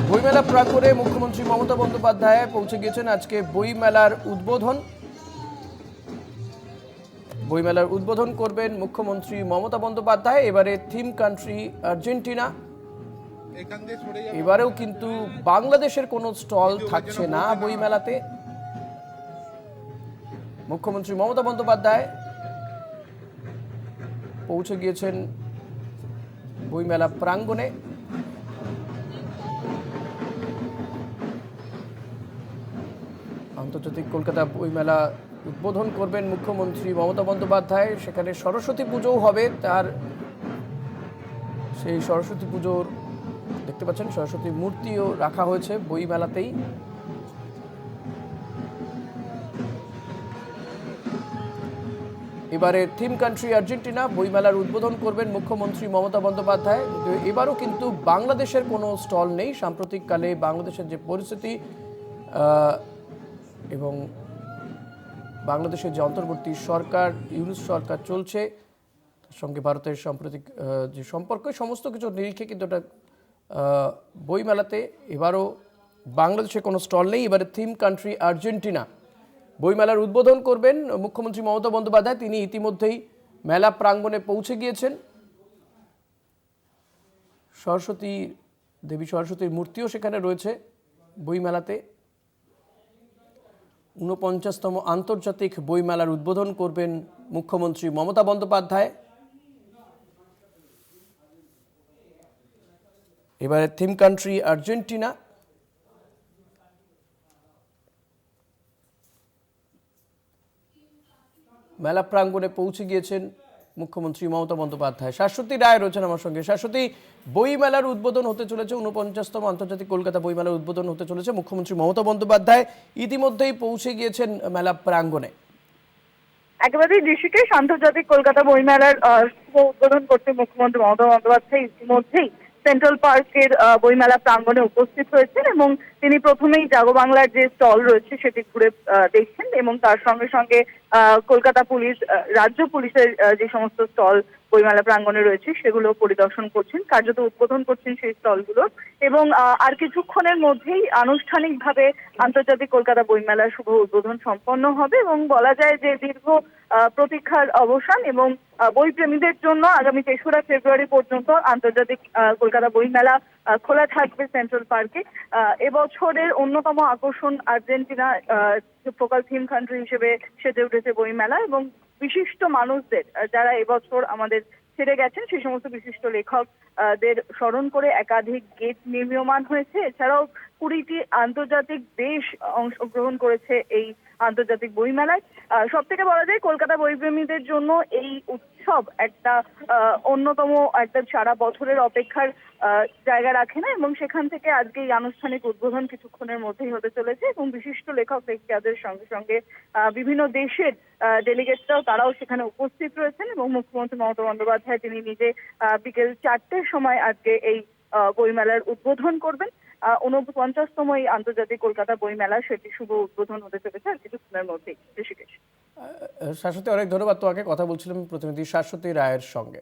বইমেলা প্রাঙ্গণে মুখ্যমন্ত্রী মমতা বন্দ্যোপাধ্যায় পৌঁছে গিয়েছেন। আজকে বইমেলার উদ্বোধন করবেন মুখ্যমন্ত্রী মমতা বন্দ্যোপাধ্যায়। এবারে থিম কান্ট্রি আর্জেন্টিনা। এবারেও কিন্তু বাংলাদেশের কোনো স্টল থাকছে না বইমেলাতে। মুখ্যমন্ত্রী মমতা বন্দ্যোপাধ্যায় পৌঁছে গিয়েছেন বইমেলা প্রাঙ্গণে। আন্তর্জাতিক কলকাতা বইমেলা উদ্বোধন করবেন মুখ্যমন্ত্রী মমতা বন্দ্যোপাধ্যায়। সেখানে সরস্বতী পুজোও হবে। তার সেই সরস্বতী পুজোর দেখতে পাচ্ছেন সরস্বতী মূর্তিও রাখা হয়েছে বইমেলাতেই। এবারে থিম কান্ট্রি আর্জেন্টিনা বইমেলার উদ্বোধন করবেন মুখ্যমন্ত্রী মমতা বন্দ্যোপাধ্যায়। এবারও কিন্তু বাংলাদেশের কোনো স্টল নেই। সাম্প্রতিককালে বাংলাদেশের যে পরিস্থিতি এবং বাংলাদেশের যে অন্তর্বর্তী সরকার ইউনূস সরকার চলছে, তার সঙ্গে ভারতের সাম্প্রতিক যে সম্পর্ক, সমস্ত কিছু নিরিখে কিন্তু এটা বইমেলাতে এবারও বাংলাদেশে কোনো স্টল নেই। এবারে থিম কান্ট্রি আর্জেন্টিনা বইমেলার উদ্বোধন করবেন মুখ্যমন্ত্রী মমতা বন্দ্যোপাধ্যায়। তিনি ইতিমধ্যেই মেলা প্রাঙ্গণে পৌঁছে গিয়েছেন। দেবী সরস্বতীর মূর্তিও সেখানে রয়েছে বইমেলাতে। ৪৯তম আন্তর্জাতিক বইমেলার উদ্বোধন করবেন মুখ্যমন্ত্রী মমতা বন্দ্যোপাধ্যায়। এবারে থিম কান্ট্রি আর্জেন্টিনা। মেলা প্রাঙ্গণে পৌঁছে গিয়েছেন মুখ্যমন্ত্রী মমতা বন্দ্যোপাধ্যায়। শাশ্বতী রায় রয়েছেন আমার সঙ্গে। শাশ্বতী, বইমেলার উদ্বোধন হতে চলেছে, ৪৯তম আন্তর্জাতিক কলকাতা বইমেলার উদ্বোধন হতে চলেছে। মুখ্যমন্ত্রী মমতা বন্দ্যোপাধ্যায় ইতিমধ্যেই পৌঁছে গিয়েছেন মেলা প্রাঙ্গণে। একেবারেই ঋষিকেশ, আন্তর্জাতিক কলকাতা বইমেলার শুভ উদ্বোধন করতে মুখ্যমন্ত্রী মমতা বন্দ্যোপাধ্যায় ইতিমধ্যেই সেন্ট্রাল পার্কের বইমেলা প্রাঙ্গণে উপস্থিত হয়েছেন এবং তিনি প্রথমেই জাগো বাংলার যে স্টল রয়েছে সেটি ঘুরে দেখছেন এবং তার সঙ্গে সঙ্গে কলকাতা পুলিশ, রাজ্য পুলিশের যে সমস্ত স্টল বইমেলা প্রাঙ্গণে রয়েছে সেগুলো পরিদর্শন করছেন, কার্যত উদ্বোধন করছেন সেই স্টলগুলো। এবং আর কিছুক্ষণের মধ্যেই আনুষ্ঠানিকভাবে আন্তর্জাতিক কলকাতা বইমেলার শুভ উদ্বোধন সম্পন্ন হবে এবং বলা যায় যে দীর্ঘ প্রতীক্ষার অবসান এবং বই প্রেমীদের জন্য আগামী ৩রা ফেব্রুয়ারি পর্যন্ত আন্তর্জাতিক কলকাতা বইমেলা খোলা থাকবে সেন্ট্রাল পার্কে। এবছরের অন্যতম আকর্ষণ আর্জেন্টিনা ফোকাল থিম কান্ট্রি হিসেবে সেজে উঠেছে বইমেলা এবং বিশিষ্ট মানুষদের যারা এবছর আমাদের ছেড়ে গেছেন সেই সমস্ত বিশিষ্ট লেখকদের স্মরণ করে একাধিক গেট নির্মীয়মান হয়েছে। এছাড়াও ২০টি আন্তর্জাতিক দেশ অংশগ্রহণ করেছে এই আন্তর্জাতিক বইমেলায়। সব থেকে বলা যায় কলকাতা বইপ্রেমীদের জন্য এই উৎসব একটা অন্যতম একটা সারা বছরের অপেক্ষার জায়গা রাখে না এবং সেখান থেকে আজকে এই আনুষ্ঠানিক উদ্বোধন কিছুক্ষণের মধ্যেই হতে চলেছে এবং বিশিষ্ট লেখক লেখিকাদের সঙ্গে সঙ্গে বিভিন্ন দেশের ডেলিগেটরাও তারাও সেখানে উপস্থিত রয়েছেন এবং মুখ্যমন্ত্রী মমতা বন্দ্যোপাধ্যায় তিনি নিজে বিকেল ৪টের সময় আজকে এই বইমেলার উদ্বোধন করবেন। ৪৯তম এই আন্তর্জাতিক কলকাতা বইমেলা সেটি শুভ উদ্বোধন হতে চলেছে আর কিছুক্ষণের মধ্যেই। ঋষিকেশ। শাশ্বতী, অনেক ধন্যবাদ তোমাকে। কথা বলছিলাম প্রতিনিধি শাশ্বতী রায়ের সঙ্গে।